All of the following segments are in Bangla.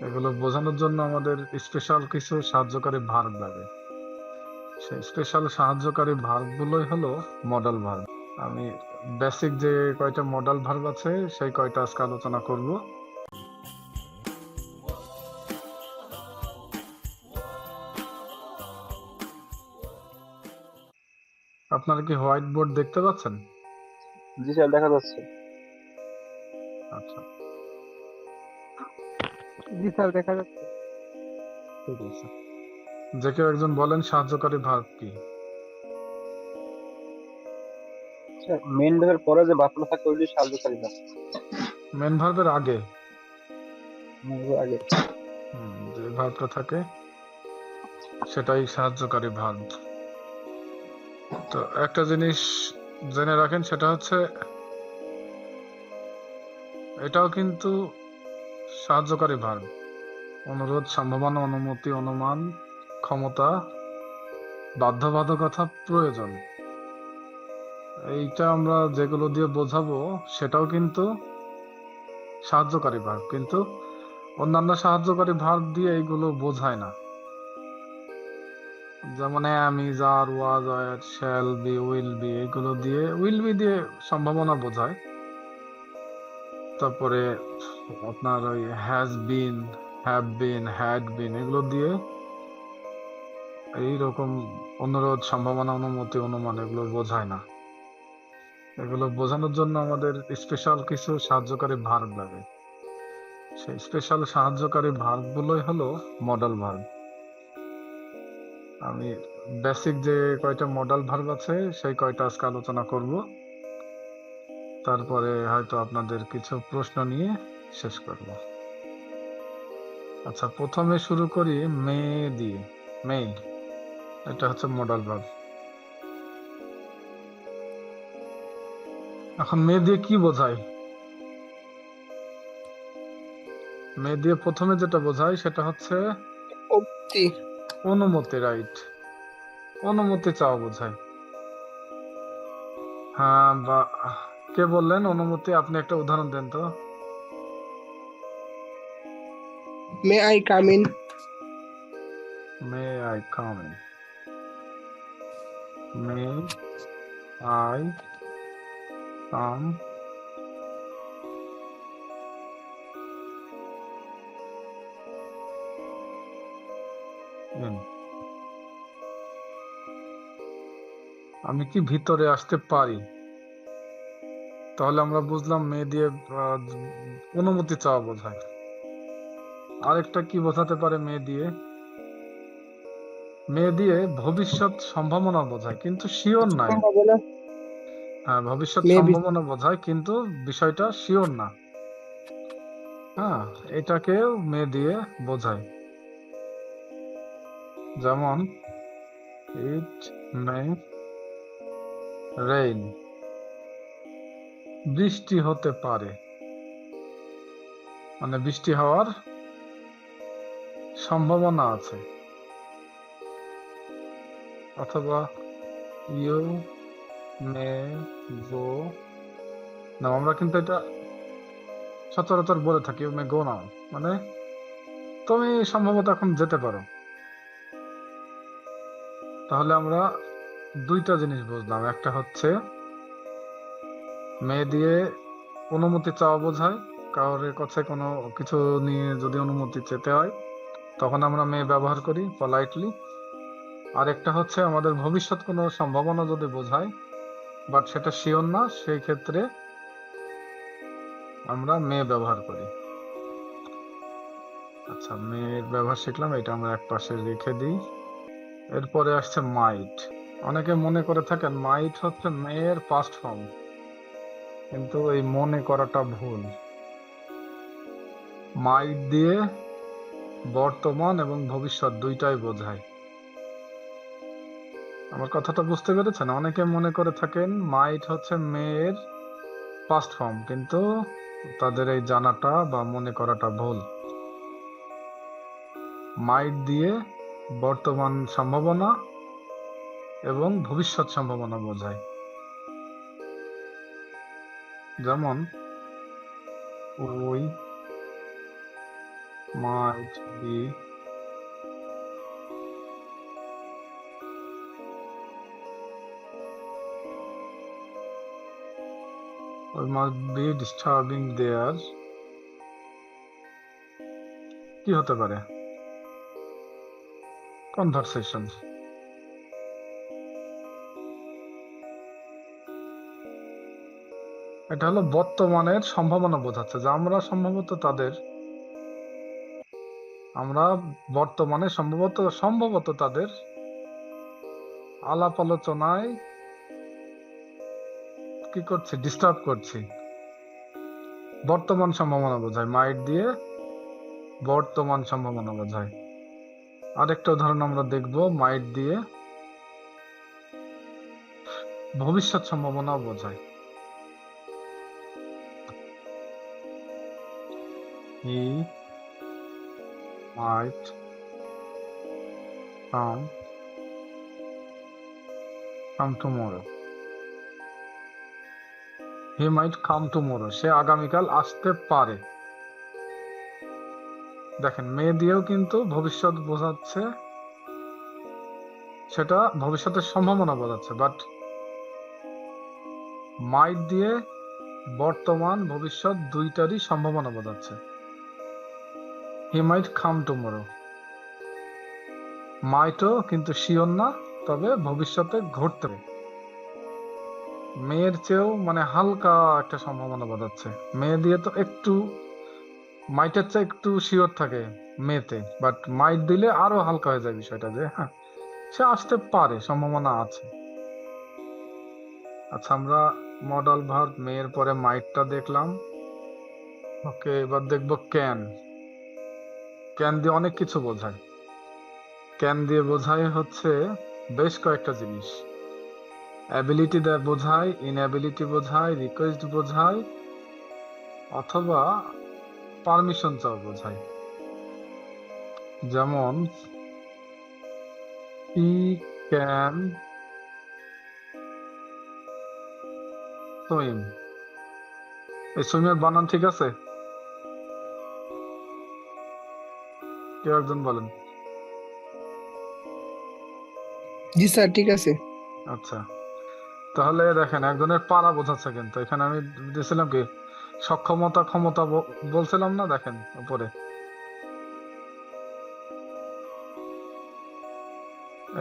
এগুলো বোঝানোর জন্য আমাদের স্পেশাল কিছু সাহায্যকারী ভার্ব লাগে। সেই স্পেশাল সাহায্যকারী ভার্ব গুলোই হলো মডাল ভার্ব। আমি বেসিক যে কয়টা মডাল ভার্ব আছে সেই কয়টা আজকে আলোচনা করব। আপনারা কি হোয়াইট বোর্ড দেখতে পাচ্ছেন? জি স্যার, দেখা যাচ্ছে। আচ্ছা, জি স্যার, দেখা যাচ্ছে। ঠিক আছে। যে কেউ একজন বলেন সাহায্যকারী ভার্ব কি? স্যার, মেইন ভার্বের পরে যে বাক্য থাকে ওইটি সাহায্যকারী ভার্ব। মেন ভার্বের আগে আগে। যে ভার্বটা থাকে সেটাই সাহায্যকারী ভার্ব। তো একটা জিনিস জেনে রাখেন, সেটা হচ্ছে এটাও কিন্তু সাহায্যকারী ভার্ব। অনুরোধ, সম্ভাবনা, অনুমতি, অনুমান, ক্ষমতা, বাধ্যবাধকতা, প্রয়োজন, এইটা আমরা যেগুলো দিয়ে বোঝাবো সেটাও কিন্তু সাহায্যকারী ভার্ব, কিন্তু অন্যান্য সাহায্যকারী ভার্ব দিয়ে এইগুলো বোঝায় না। যেমন am, is, are, was, were, shall be, will be, এগুলো দিয়ে will be দিয়ে সম্ভাবনা বোঝায়। তারপরে আপনার ওই has been, have been, had been, এগুলো দিয়ে এইরকম অনুরোধ, সম্ভাবনা, অনুমতি, অনুমান এগুলো বোঝায় না। এগুলো বোঝানোর জন্য আমাদের স্পেশাল কিছু সাহায্যকারী ভার্ব লাগে। সেই স্পেশাল সাহায্যকারী ভার্ব গুলোই হলো মডাল ভার্ব। আমি বেসিক যে কয়টা মডাল ভার্ব আছে সেই কয়টা আজকে আলোচনা করব। তারপরে হয়তো আপনাদের কিছু প্রশ্ন নিয়ে শেষ করব। আচ্ছা, প্রথমে শুরু করি মে দিয়ে। মে, এটা হচ্ছে মডাল ভার্ব। এখন মে দিয়ে কি বোঝায়? মে দিয়ে প্রথমে যেটা বোঝায় সেটা হচ্ছে অব্দি। অনুমতি, রাইট। অনুমতি চাওয়া বোঝায়। হ্যাঁ, বা কে বললেন অনুমতি? আপনি একটা উদাহরণ দেন তো। May I come in? May I come in? May I come in? আমি কি ভিতরে আসতে পারি? তাহলে আমরা বুঝলাম মে দিয়ে অনুমতি চাওয়া বোঝায়। আরেকটা কি বোঝাতে পারে মে দিয়ে? মে দিয়ে ভবিষ্যৎ সম্ভাবনা বোঝায়, কিন্তু শিওর নাই। সম্ভাবনা। হ্যাঁ, ভবিষ্যৎ মে বি। সম্ভাবনা বোঝায় কিন্তু বিষয়টা শিওর না। হ্যাঁ, এটাকেও মে দিয়ে বোঝায়। যেমন ইট মে রেইন, বৃষ্টি হতে পারে, মানে বৃষ্টি হওয়ার সম্ভাবনা আছে। অথবা ইউ মে গো না, আমরা কিন্তু এটা সচরাচর বলে থাকি ইউ মে গো নাও, মানে তুমি সম্ভবত এখন যেতে পারো। তাহলে আমরা দুইটা জিনিস বুঝলাম। একটা হচ্ছে মে দিয়ে অনুমতি চাওয়া বোঝায়, কারোর কাছে কোনো কিছু নিয়ে যদি অনুমতি চেতে হয় তখন আমরা মে ব্যবহার করি পলাইটলি। আর একটা হচ্ছে আমাদের ভবিষ্যৎ কোনো সম্ভাবনা যদি বোঝায় বাট সেটা শিওর না, সেই ক্ষেত্রে আমরা মে ব্যবহার করি। আচ্ছা, মেয়ের ব্যবহার শিখলাম, এটা আমরা এক পাশে রেখে দিই। এরপরে আসছে মাইট। অনেকে মনে করে থাকেন মাইট হচ্ছে মেয়ের পাস্ট ফর্ম, কিন্তু এই মনে করাটা ভুল। মাইট দিয়ে বর্তমান এবং ভবিষ্যৎ দুইটাই বোঝায়। আমার কথাটা বুঝতে পেরেছেন? অনেকে মনে করে থাকেন মাইট হচ্ছে মেয়ের পাস্ট ফর্ম, কিন্তু তাদের এই জানাটা বা মনে করাটা ভুল। মাইট দিয়ে বর্তমান সম্ভাবনা এবং ভবিষ্যৎ সম্ভাবনা বোঝায়। যেমন we might be, or must be disturbing their, কি হতে পারে, কনভারসেশন। এটা হলো বর্তমানের সম্ভাবনা বোঝাচ্ছে যে আমরা বর্তমানে সম্ভবত তাদের আলাপ আলোচনায় কি করছি, ডিস্টার্ব করছি। বর্তমান সম্ভাবনা বোঝায়, মাইট দিয়ে বর্তমান সম্ভাবনা বোঝায়। আরেকটা উদাহরণ আমরা দেখব, মাইট দিয়ে ভবিষ্যৎ সম্ভাবনাও বোঝায়। হি মাইট কাম টুমরো। হি মাইট কাম টুমরো, সে আগামীকাল আসতে পারে। দেখেন, মে দিয়েও কিন্তু ভবিষ্যৎ বোঝাচ্ছে, সেটা ভবিষ্যতের সম্ভাবনা বোঝাচ্ছে, বাট মাইট দিয়ে বর্তমান ভবিষ্যৎ দুইটারই সম্ভাবনা বোঝাচ্ছে। হি মাইট কাম টুমরো, মাইটও কিন্তু শিওর না, তবে ভবিষ্যতে ঘটতে পারে। মেয়ের চেয়েও মানে হালকা একটা সম্ভাবনা বোঝাচ্ছে। মেয়ে দিয়ে তো একটু, মাইটের চেয়ে একটু শিওর থাকে মেয়েতে, বাট মাইট দিলে আরো হালকা হয়ে যায় বিষয়টা, যে হ্যাঁ সে আসতে পারে, সম্ভাবনা আছে। আচ্ছা, আমরা মডাল ভার্ব মেয়ের পরে মাইটটা দেখলাম। ওকে, এবার দেখবো ক্যান। ক্যান দিয়ে অনেক কিছু বোঝায়। ক্যান দিয়ে বোঝায় হচ্ছে বেশ কয়েকটা জিনিস। অ্যাবিলিটি দিয়ে বোঝায়, ইনঅ্যাবিলিটি বোঝায়, রিকোয়েস্ট বোঝায়, অথবা পারমিশন চাও বোঝায়। যেমন হি ক্যান সুইম, এই সুইমের বানান ঠিক আছে? কেউ একজন বলেন। জি স্যার, ঠিক আছে। আচ্ছা, তাহলে দেখেন একজনের পারা বোঝাচ্ছে, কিন্তু এখানে আমি দিয়েছিলাম কি সক্ষমতা, ক্ষমতা বলছিলাম না? দেখেন উপরে,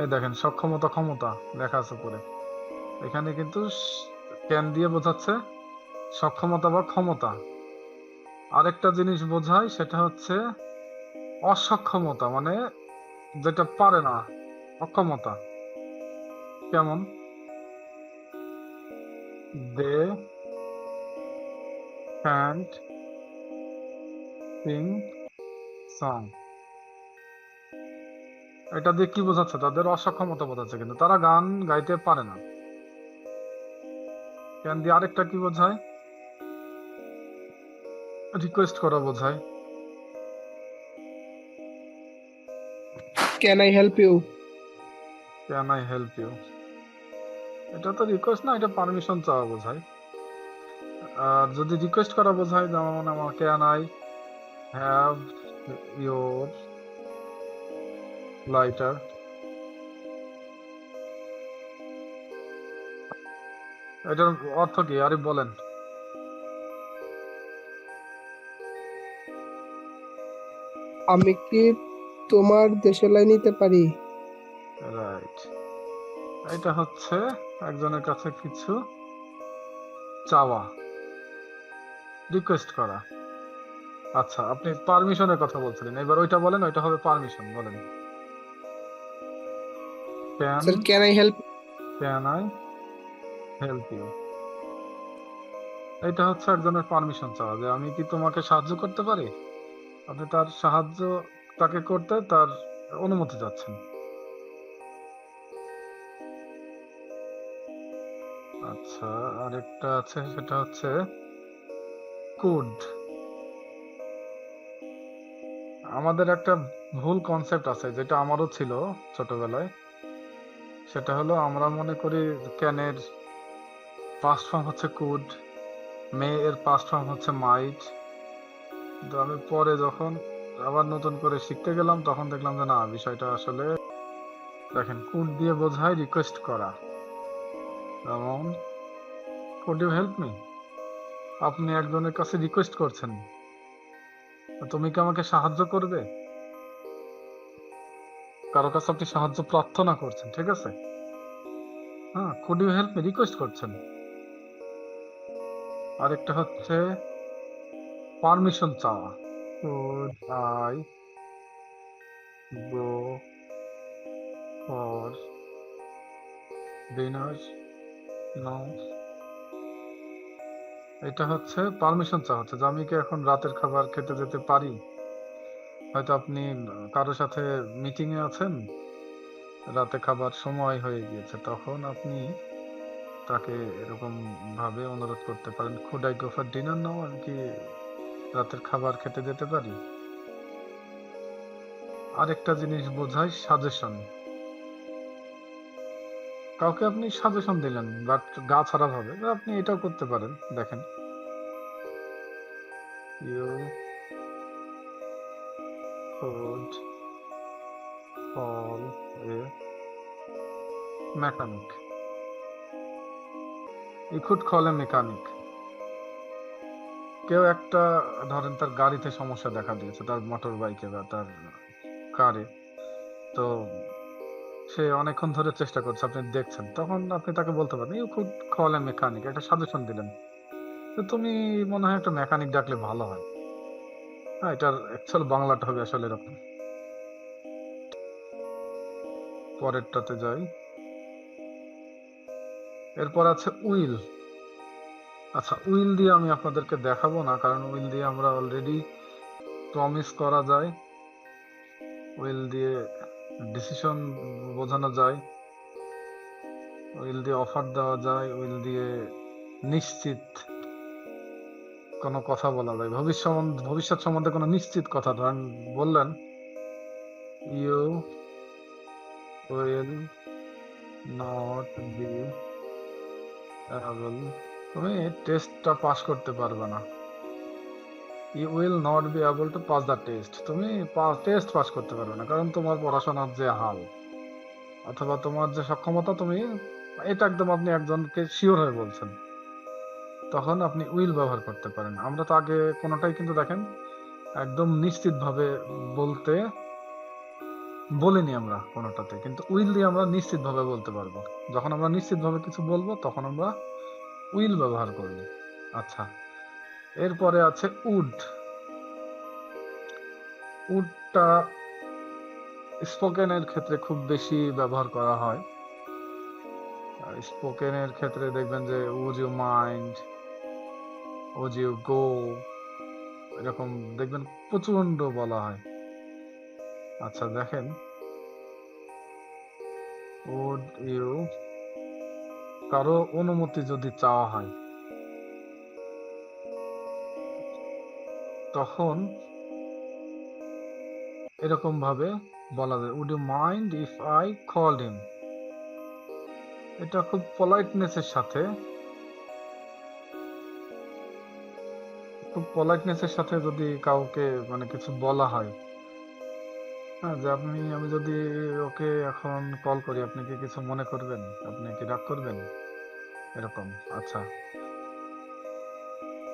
এই দেখেন সক্ষমতা, ক্ষমতা লেখা আছে উপরে। এখানে কিন্তু ক্যান দিয়ে বোঝাচ্ছে সক্ষমতা বা ক্ষমতা। আরেকটা জিনিস বোঝায়, সেটা হচ্ছে অসক্ষমতা, মানে যেটা পারে না, অক্ষমতা। কেমন? দে ক্যান্ট সিং সং, এটা দিয়ে কি বোঝাচ্ছে? তাদের অসক্ষমতা বোঝাচ্ছে, কিন্তু তারা গান গাইতে পারে না। ক্যান দিয়ে আরেকটা কি বোঝায়? রিকোয়েস্ট করা বোঝায়। Can I help you? Can I help you, এটা তো রিকোয়েস্ট না, এটা পারমিশন চাওয়া বোঝায়। আর যদি রিকোয়েস্ট করা বোঝায়, যেমন আমার can I have your lighter, এটার অর্থ কি আরে বলেন। আমি কি তোমার দেশলাই নিতে পারি? রাইট, এটা হচ্ছে একজনের কাছে কিছু চাওয়া, রিকোয়েস্ট করা। আচ্ছা, আপনি পারমিশনের কথা বলছিলেন, এবার ওইটা বলেন, ওইটা হবে পারমিশন। বলেন, can sir, can I help? Can I help you, এটা হচ্ছে একজনের পারমিশন চাওয়া, যে আমি কি তোমাকে সাহায্য করতে পারি। আপনি তার সাহায্য, তাকে করতে তার অনুমতি চাচ্ছেন। আচ্ছা, আরেকটা আছে, সেটা হচ্ছে কুড। আমাদের একটা ভুল কনসেপ্ট আছে, যেটা আমারও ছিল ছোটবেলায়। সেটা হলো আমরা মনে করি ক্যানের পাস্ট ফর্ম হচ্ছে কুড, মে এর পাস্ট ফর্ম হচ্ছে মাইট। কিন্তু আমি পরে যখন আবার নতুন করে শিখতে গেলাম, তখন দেখলাম যে না, বিষয়টা আসলে দেখেন কুড দিয়ে বোঝায় রিকোয়েস্ট করা। যেমন কুড ইউ হেল্প মি, আপনি একজনের কাছে রিকোয়েস্ট করছেন, তুমি কি আমাকে সাহায্য করবে, কারো কাছে আপনি সাহায্য প্রার্থনা করছেন, ঠিক আছে? হ্যাঁ, could you help me request করছেন। আরেকটা হচ্ছে পারমিশন চাওয়া, could I go for dinner now, এটা হচ্ছে পারমিশন চাওয়া, হচ্ছে যে আমি কি এখন রাতের খাবার খেতে যেতে পারি। হয়তো আপনি কারোর সাথে মিটিং এ আছেন, রাতে খাবার সময় হয়ে গিয়েছে, তখন আপনি তাকে এরকম ভাবে অনুরোধ করতে পারেন, could I go for dinner now, আমি কি রাতের খাবার খেতে যেতে পারি। আরেকটা জিনিস বোঝায় সাজেশন, কাউকে আপনি সাজেশন দিলেন বাট গা ছাড়া ভাবে, আপনি এটাও করতে পারেন। দেখেন, you could call a mechanic, you could call a mechanic. কেউ একটা, ধরেন তার গাড়িতে সমস্যা দেখা দিয়েছে, তার মোটর বাইকে বা তার কারে, তো সে অনেকক্ষণ ধরে চেষ্টা করছে, আপনি দেখছেন, তখন আপনি তাকে বলতে পারেন you could call a mechanic, একটা সাজেশন দিলেন, তো তুমি মনে হয় একটা মেকানিক ডাকলে ভালো হয়। হ্যাঁ, এটার অ্যাকচুয়াল বাংলাটা হবে আসলে এরকম। পরেরটাতে যাই, এরপর আছে উইল। আচ্ছা, উইল দিয়ে আমি আপনাদেরকে দেখাবো না, কারণ উইল দিয়ে আমরা অলরেডি প্রমিস করা যায়, উইল দিয়ে ডিসিশন বোঝানো যায়, উইল দিয়ে অফার দেওয়া যায়, উইল দিয়ে নিশ্চিত কোনো কথা বলা যায়, ভবিষ্যৎ সম্বন্ধে কোনো নিশ্চিত কথা, ধরেন বললেন you will not be able, তুমি টেস্টটা পাস করতে পারবে না, you will not be able to pass the test, তুমি টেস্ট পাস করতে পারবে না, কারণ তোমার পড়াশোনার যে হাল অথবা তোমার যে সক্ষমতা, তুমি এটা একদম আপনি একজনকে শিওর হয়ে বলছেন, তখন আপনি উইল ব্যবহার করতে পারেন। আমরা তো আগে কোনোটাই কিন্তু দেখেন একদম নিশ্চিত ভাবে বলতে বলিনি আমরা কোনোটাতে, কিন্তু উইল দিয়ে আমরা নিশ্চিত ভাবে বলতে পারবো। যখন আমরা নিশ্চিত ভাবে কিছু বলবো তখন আমরা উইল ব্যবহার করব। আচ্ছা, এরপরে আছে উড। উডটা স্পোকেনের ক্ষেত্রে খুব বেশি ব্যবহার করা হয়। স্পোকেনের ক্ষেত্রে দেখবেন যে would you mind, would you go, এরকম দেখবেন প্রচন্ড বলা হয়। আচ্ছা দেখেন, উড ইউ, কারো অনুমতি যদি চাওয়া হয়, তখন এরকম ভাবে বলা যায়, would you mind if I called him. এটা খুব পলাইটনেসের সাথে, যদি কাউকে মানে কিছু বলা হয়, হ্যাঁ, যে আমি যদি ওকে এখন কল করি, আপনি কি কিছু মনে করবেন, আপনি কি রাগ করবেন, এরকম। আচ্ছা,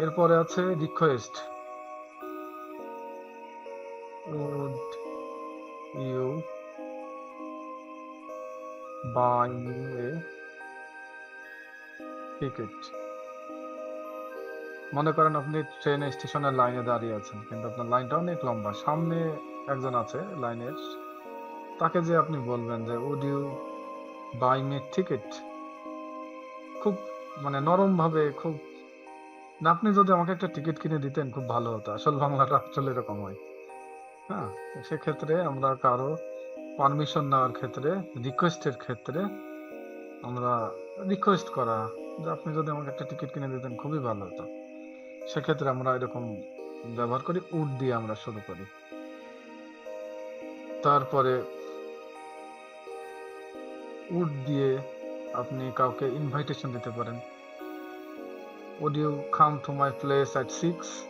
এরপরে আছে request, would you buy me a ticket. মনে করেন আপনি ট্রেন স্টেশনের লাইনে দাঁড়িয়ে আছেন, কিন্তু আপনার লাইনটা অনেক লম্বা, সামনে একজন আছে লাইনের, তাকে যে আপনি বলবেন যে would you buy me ticket, খুব মানে নরম ভাবে, খুব, না আপনি যদি আমাকে একটা টিকিট কিনে দিতেন খুব ভালো হতো, আসল বাংলাটা আসলে এরকম হয়। হ্যাঁ, তো সেক্ষেত্রে আমরা কারো পারমিশন নেওয়ার ক্ষেত্রে, রিকোয়েস্টের ক্ষেত্রে আমরা রিকোয়েস্ট করা, যে আপনি যদি আমাকে একটা টিকিট কিনে দিতেন খুবই ভালো হতো, সেক্ষেত্রে আমরা এরকম ব্যবহার করি, উড দিয়ে আমরা শুরু করি। তারপরে উড দিয়ে আপনি কাউকে ইনভাইটেশন দিতে পারেন, would you come to my place at 6,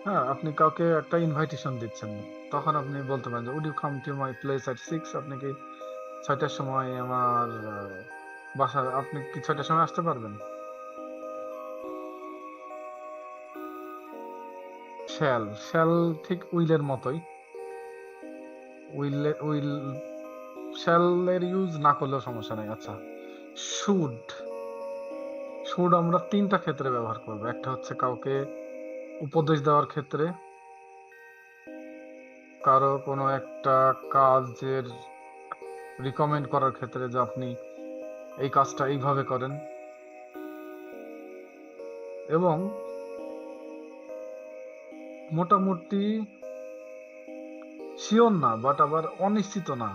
হ্যাঁ, আপনি কাউকে একটা ইনভাইটেশন দিচ্ছেন, তখন আপনি বলতে পারেন যে would you come to my place at 6, আপনি কি 6টার সময় আমার বাসায়, আপনি কি 6টার সময় আসতে পারবেন? শ্যাল, শ্যাল ঠিক উইলের মতোই। উইল শ্যালের ইউজ না করলেও সমস্যা নেই। আচ্ছা, শুড, শুড আমরা 3টা ক্ষেত্রে ব্যবহার করব। একটা হচ্ছে কাউকে উপদেশ দেওয়ার ক্ষেত্রে, কারো কোনো একটা কাজের রিকমেন্ড করার ক্ষেত্রে, যে আপনি এই কাজটা এইভাবে করেন, এবং মোটামুটি শিওর না বাট আবার অনিশ্চিত না,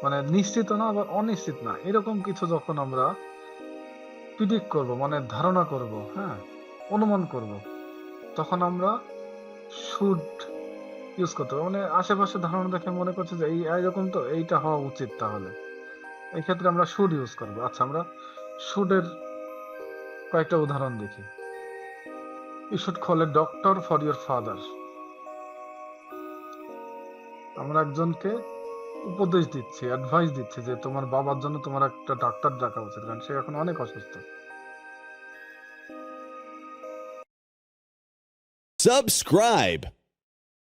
মানে নিশ্চিত না আবার অনিশ্চিত না, এরকম কিছু যখন আমরা প্রিডিক্ট করব, মানে ধারণা করব, হ্যাঁ, অনুমান করব, তখন আমরা শুড ইউজ করতে হবে। মানে আশেপাশে ধারণা দেখে মনে করছে যে এই এরকম, তো এইটা হওয়া উচিত, তাহলে এই ক্ষেত্রে আমরা শুড ইউজ করব। আচ্ছা, আমরা শুডের কয়েকটা উদাহরণ দেখি। You should call a doctor for your father. আমরা একজনকে উপদেশ দিচ্ছি, অ্যাডভাইস দিচ্ছি যে তোমার বাবার জন্য তোমার একটা ডাক্তার ডাকা উচিত, কারণ সে এখন অনেক অসুস্থ। Subscribe.